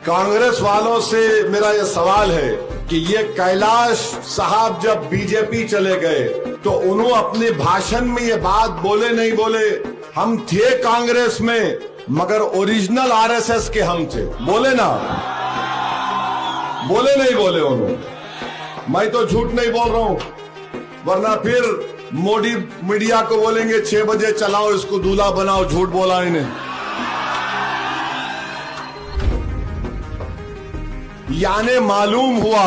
कांग्रेस वालों से मेरा यह सवाल है कि ये कैलाश साहब जब बीजेपी चले गए तो उन्होंने अपने भाषण में ये बात बोले नहीं बोले, हम थे कांग्रेस में मगर ओरिजिनल आरएसएस के हम थे, बोले ना? बोले नहीं बोले उन्होंने? मैं तो झूठ नहीं बोल रहा हूं, वरना फिर मोदी मीडिया को बोलेंगे 6 बजे चलाओ इसको दूल्हा बनाओ, झूठ बोला इन्हें। यानी मालूम हुआ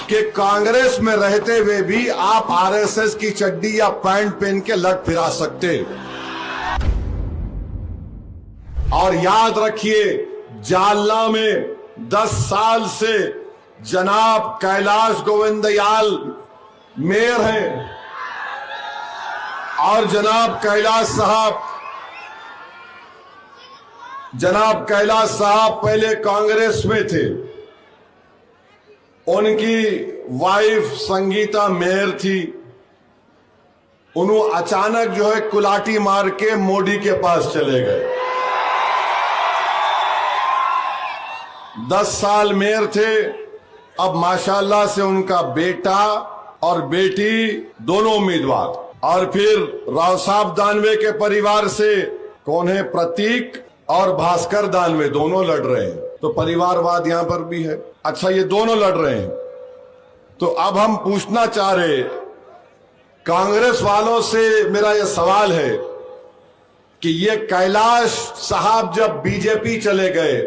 कि कांग्रेस में रहते हुए भी आप आरएसएस की चड्डी या पैंट पहन के लट फिरा सकते। और याद रखिए, जालना में 10 साल से जनाब कैलाश गोविंदयाल मेयर हैं और जनाब कैलाश साहब पहले कांग्रेस में थे। उनकी वाइफ संगीता मेयर थी, उन्होंने अचानक जो है कुलाटी मार के मोदी के पास चले गए। 10 साल मेयर थे, अब माशाल्लाह से उनका बेटा और बेटी दोनों उम्मीदवार। और फिर राव साहब दानवे के परिवार से कौन है, प्रतीक और भास्कर दानवे, दोनों लड़ रहे हैं। तो परिवारवाद यहां पर भी है। अच्छा, ये दोनों लड़ रहे हैं, तो अब हम पूछना चाह रहे, कांग्रेस वालों से मेरा यह सवाल है कि ये कैलाश साहब जब बीजेपी चले गए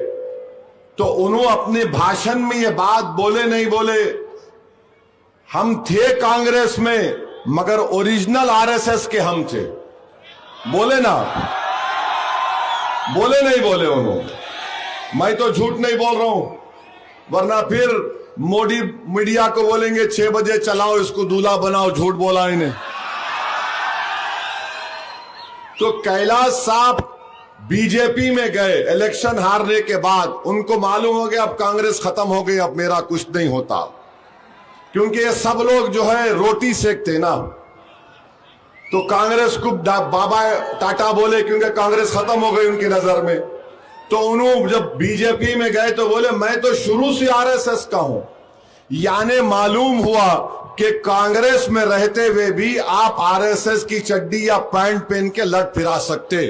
तो उन्होंने अपने भाषण में ये बात बोले नहीं बोले, हम थे कांग्रेस में मगर ओरिजिनल आरएसएस के हम थे, बोले ना? बोले नहीं बोले उन्होंने? मैं तो झूठ नहीं बोल रहा हूं, वरना फिर मोदी मीडिया को बोलेंगे 6 बजे चलाओ इसको दूल्हा बनाओ, झूठ बोला इन्हें। तो कैलाश साहब बीजेपी में गए इलेक्शन हारने के बाद, उनको मालूम हो गया अब कांग्रेस खत्म हो गई, अब मेरा कुछ नहीं होता, क्योंकि ये सब लोग जो है रोटी सेकते ना। तो कांग्रेस को बाबा टाटा बोले क्योंकि कांग्रेस खत्म हो गई उनकी नजर में। तो उन्होंने जब बीजेपी में गए तो बोले मैं तो शुरू से आरएसएस का हूं। यानी मालूम हुआ कि कांग्रेस में रहते हुए भी आप आरएसएस की चड्डी या पैंट पहन के लट फिरा सकते।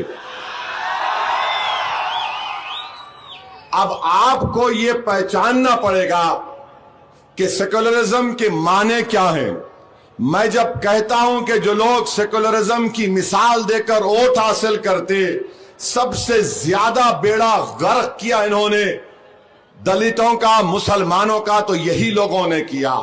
अब आपको ये पहचानना पड़ेगा कि सेक्युलरिज्म के माने क्या हैं। मैं जब कहता हूं कि जो लोग सेक्युलरिज्म की मिसाल देकर वोट हासिल करते, सबसे ज्यादा बेड़ा गर्क किया इन्होंने दलितों का, मुसलमानों का, तो यही लोगों ने किया।